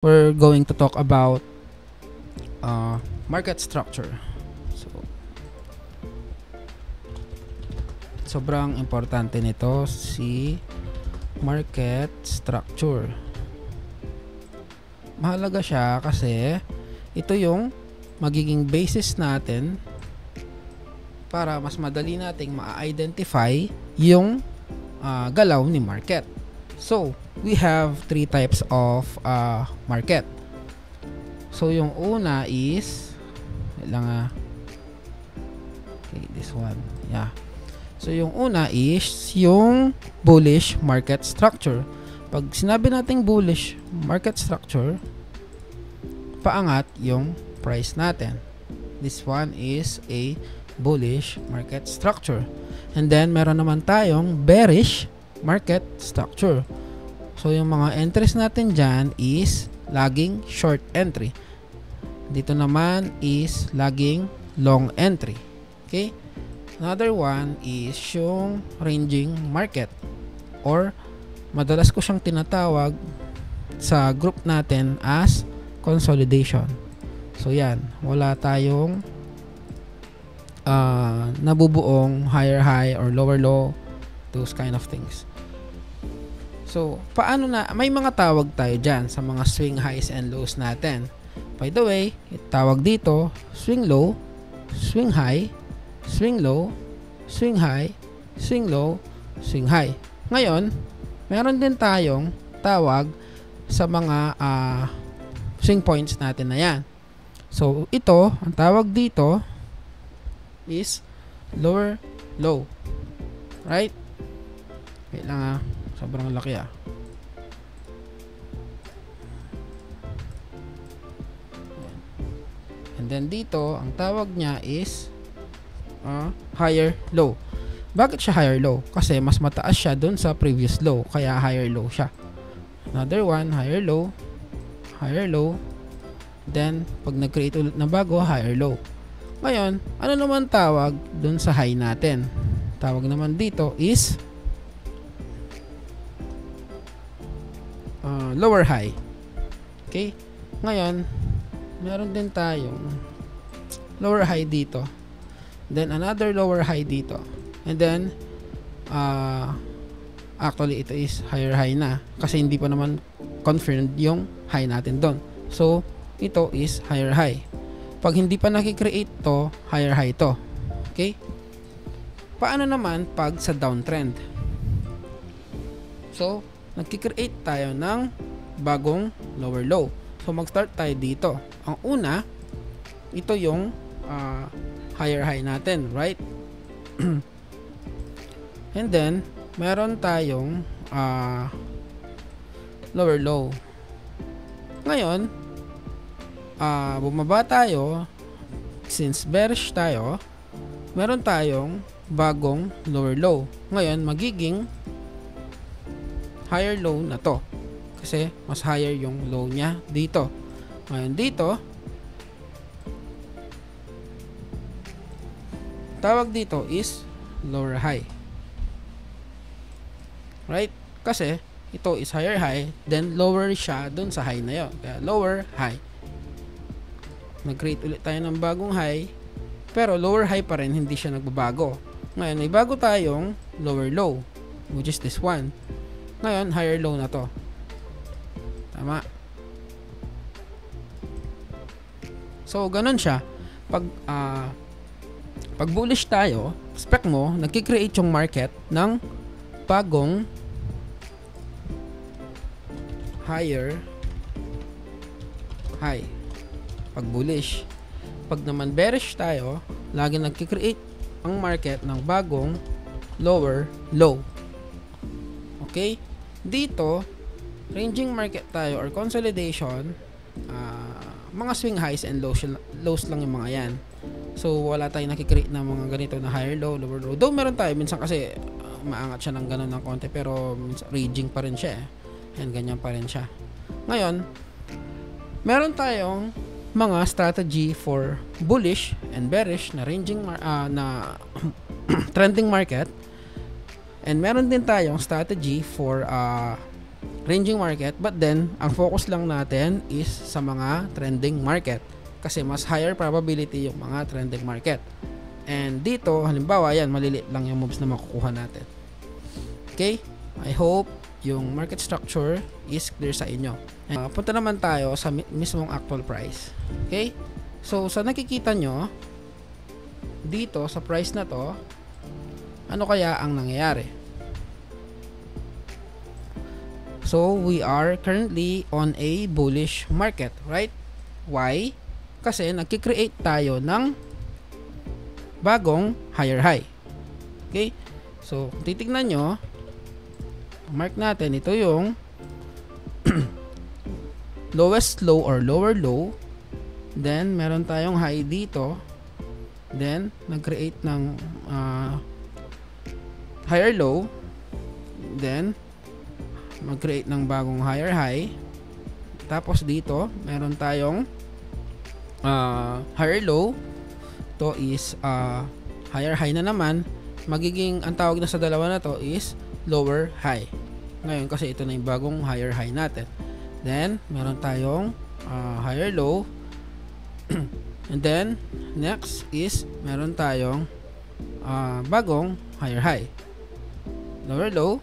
we're going to talk about market structure. So, sobrang importante nito si market structure. Mahalaga siya kasi ito yung magiging basis natin para mas madali nating ma-identify yung galaw ni market. So, we have three types of market. So, yung una is okay, this one. Yeah. So, yung una is yung bullish market structure. Pag sinabi nating bullish market structure, paangat yung price natin. This one is a bullish market structure. And then, meron naman tayong bearish market structure. So, yung mga entries natin dyan is laging short entry. Dito naman is laging long entry. Okay? Another one is yung ranging market, or madalas ko siyang tinatawag sa group natin as consolidation. So, yan. Wala tayong nabubuong higher high or lower low, those kind of things. So, paano na, may mga tawag tayo dyan sa mga swing highs and lows natin. By the way, tawag dito, swing low, swing high, swing low, swing high, swing low, swing high. Ngayon, meron din tayong tawag sa mga swing points natin na yan. So, ito, ang tawag dito is lower low. Right? Wait lang sobrang laki And then dito, ang tawag niya is higher low. Bakit siya higher low? Kasi mas mataas siya dun sa previous low, kaya higher low siya. Another one, higher low, higher low. Then, pag nag-create ulit na bago, higher low. Ngayon, ano naman tawag dun sa high natin? Tawag naman dito is lower high. Okay? Ngayon, meron din tayong lower high dito. Then, another lower high dito. And then, actually, ito is higher high na. Kasi hindi pa naman confirmed yung high natin doon. So, ito is higher high. Pag hindi pa nakikreate to, higher high to. Okay? Paano naman pag sa downtrend? So, nagkikreate tayo ng bagong lower low. So, mag-start tayo dito. Ang una, ito yung higher high natin, right? And then, meron tayong lower low. Ngayon, bumaba tayo, since bearish tayo, meron tayong bagong lower low. Ngayon, magiging higher low na to. Kasi, mas higher yung low niya dito. Ngayon, dito, tawag dito is lower high. Right? Kasi, ito is higher high, then lower siya dun sa high na yun. Kaya, lower high. Nag-create ulit tayo ng bagong high, pero lower high pa rin, hindi siya nagbabago. Ngayon, may bago tayong lower low, which is this one. Ngayon, higher low na to. Tama. So, ganun siya. Pag bullish tayo, expect mo, nagkikreate yung market ng bagong higher high. Pag bullish. Pag naman bearish tayo, lagi nagkikreate ang market ng bagong lower low. Okay? Dito, ranging market tayo or consolidation, mga swing highs and lows lang yung mga yan. So, wala tayong nakikreate ng mga ganito na higher low, lower low. Though meron tayo, minsan kasi maangat siya ng ganun ng konti, pero minsan, raging pa rin siya Yan, ganyan pa rin siya. Ngayon, meron tayong mga strategy for bullish and bearish na ranging na trending market, and meron din tayong strategy for ranging market, but then ang focus lang natin is sa mga trending market kasi mas higher probability yung mga trending market. And dito, halimbawa yan, maliliit lang yung moves na makukuha natin. Okay? I hope yung market structure is clear sa inyo. Punta naman tayo sa mismong actual price. Okay? So, sa nakikita nyo, dito sa price na to, ano kaya ang nangyayari? So, we are currently on a bullish market, right? Why? Kasi nagki-create tayo ng bagong higher high. Okay? So, kung titignan nyo, mark natin, ito yung lowest low or lower low. Then, meron tayong high dito. Then, nag-create ng higher low. Then, mag-create ng bagong higher high. Tapos dito, meron tayong higher low. To is higher high na naman. Magiging, ang tawag na sa dalawa na to is lower high. Ngayon, kasi ito na yung bagong higher high natin. Then, meron tayong higher low. And then, next is, meron tayong bagong higher high. Lower low.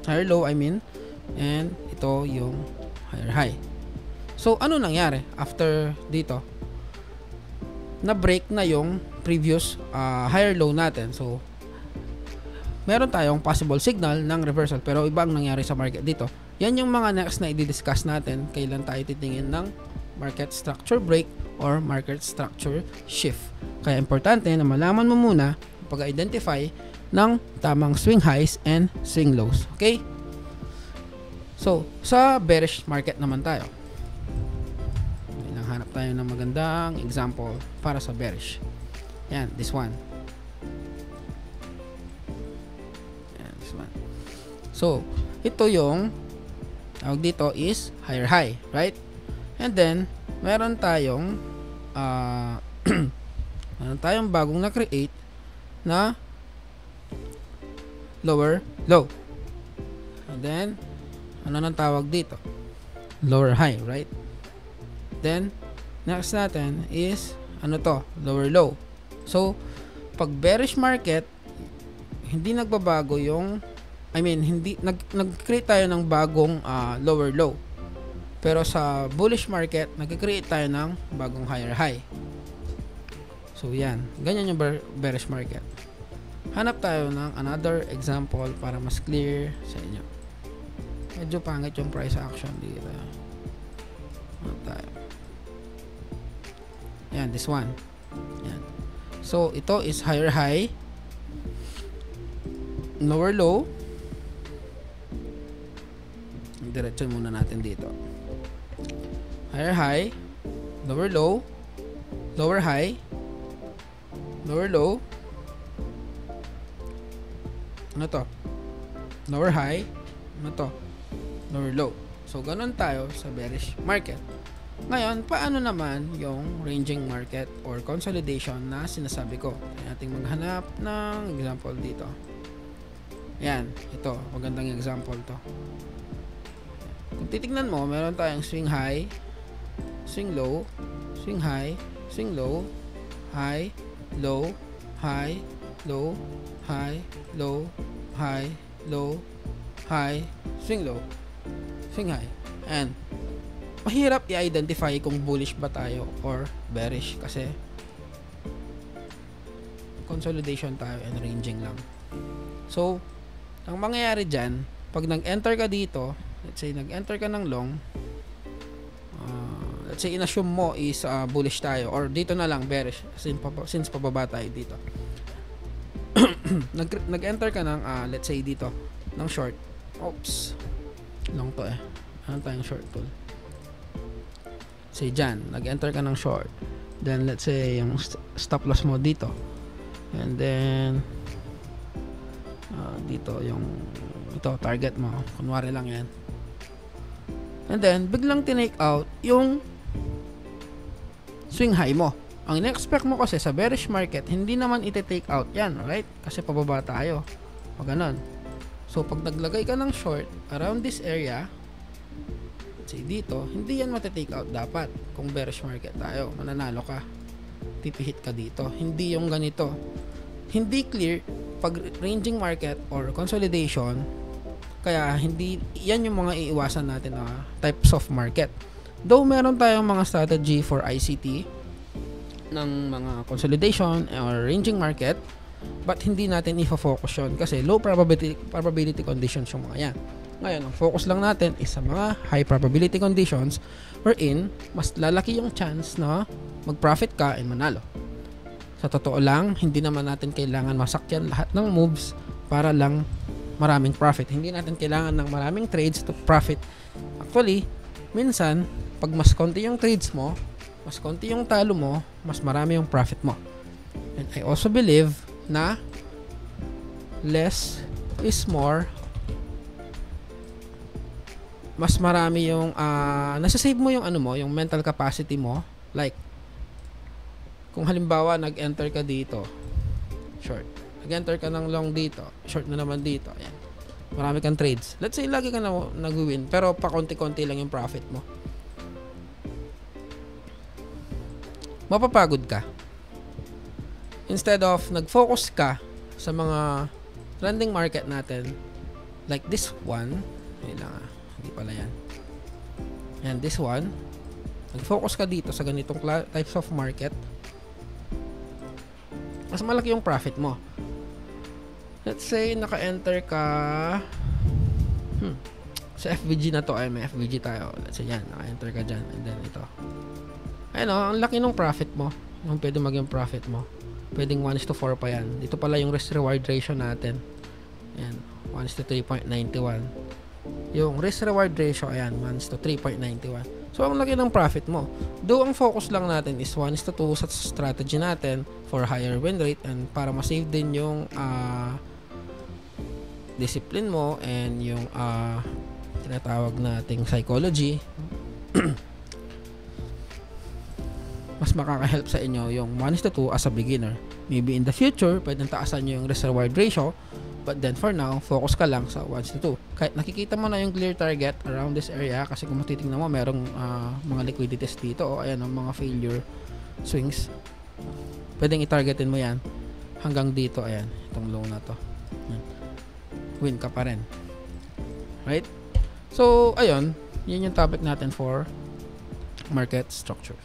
Higher low, I mean. And ito yung higher high. So, ano nangyari after dito? Na-break na yung previous higher low natin. So, meron tayong possible signal ng reversal. Pero iba ang nangyari sa market dito. Yan yung mga next na i-discuss natin. Kailan tayo titingin ng market structure break or market structure shift. Kaya importante na malaman mo muna pag-identify ng tamang swing highs and swing lows. Okay? So, sa bearish market naman tayo. Hanap tayo ng magandang example para sa bearish. Yan, this one. Yan, this one. So, ito yung tawag dito is higher high, right? And then, meron tayong meron tayong bagong na-create na lower low. And then, ano nang tawag dito? Lower high, right? Then, next natin is, ano to? Lower low. So, pag bearish market, hindi nagbabago yung, hindi, nag-create tayo ng bagong lower low. Pero sa bullish market, nag-create tayo ng bagong higher high. So, yan. Ganyan yung bearish market. Hanap tayo ng another example para mas clear sa inyo. Medyo pangit yung price action dito. Hanap tayo. Yan, this one. Yan. So, ito is higher high, lower low. Diretso muna natin dito. Higher high, lower low, lower high, lower low. Ano to? Lower high. Ano to? Lower low. So, ganun tayo sa bearish market. Ngayon, paano naman yung ranging market or consolidation na sinasabi ko? Kaya natin maghanap ng example dito. Yan, ito, magandang example to. Kung titignan mo, meron tayong swing high, swing low, swing high, swing low, high, low, high, low, high, low, high, low, high, swing low, swing high. And mahirap i-identify kung bullish ba tayo or bearish kasi consolidation tayo and ranging lang. So, ang mangyayari dyan, pag nag-enter ka dito, let's say nag-enter ka ng long, let's say in-assume mo is bullish tayo or dito na lang bearish since pababa tayo dito. Nag-enter ka ng let's say dito ng short. Oops. Long to eh. Ano tayong short tool? Say dyan, nag-enter ka ng short. Then let's say yung stop loss mo dito. And then dito yung ito target mo. Kunwari lang yan. And then biglang tinake out yung swing high mo. Ang in-expect mo kasi sa bearish market, hindi naman iti-take out yan, right? Kasi pababa tayo. O ganun. So, pag naglagay ka ng short around this area, say dito, hindi yan matitake out dapat. Kung bearish market tayo, mananalo ka. Tipihit ka dito. Hindi yung ganito. Hindi clear pag ranging market or consolidation, kaya hindi, yan yung mga iiwasan natin na types of market. Though meron tayong mga strategy for ICT ng mga consolidation or ranging market, but hindi natin i-focus yun kasi low probability conditions yung mga yan. Ngayon, ang focus lang natin is sa mga high probability conditions wherein mas lalaki yung chance na mag-profit ka and manalo. Sa totoo lang, hindi naman natin kailangan masakyan lahat ng moves para lang maraming profit. Hindi natin kailangan ng maraming trades to profit. Actually, minsan, pag mas konti yung trades mo, mas konti yung talo mo, mas marami yung profit mo. And I also believe na less is more. Mas marami yung nasa-save mo yung ano mo, yung mental capacity mo. Like, kung halimbawa nag-enter ka dito, short. Nag-enter ka ng long dito, short na naman dito. Ayan. Marami kang trades. Let's say lagi ka na nag-win, pero pa konti-konti lang yung profit mo. Mapapagod ka. Instead of nag-focus ka sa mga trending market natin, like this one, hindi pala yan. And this one, nag-focus ka dito sa ganitong types of market, mas malaki yung profit mo. Let's say, naka-enter ka sa FVG na to. Ay, may FVG tayo. Let's say yan, naka-enter ka dyan. And then ito. Ayun o, ang laki ng profit mo. Yung pwede maging profit mo. Pwedeng 1:4 pa yan. Dito pala yung risk-reward ratio natin. Ayan, 1:3.91. Yung risk-reward ratio, ayan, 1:3.91. So, ang laki ng profit mo. Though, ang focus lang natin is 1:2 sa strategy natin for higher win rate and para ma-save din yung discipline mo and yung tinatawag nating psychology. Mas makaka-help sa inyo yung 1:2 as a beginner. Maybe in the future, pwedeng taasan nyo yung risk-reward ratio. But then for now, focus ka lang sa 1:2. Kahit nakikita mo na yung clear target around this area, kasi kung matitignan mo, merong mga liquidities dito. O ayan, mga failure swings. Pwedeng i-targetin mo yan hanggang dito. Ayan, itong low na to. Ayan. Win ka pa rin. Right? So, ayun. Yun yung topic natin for market structure.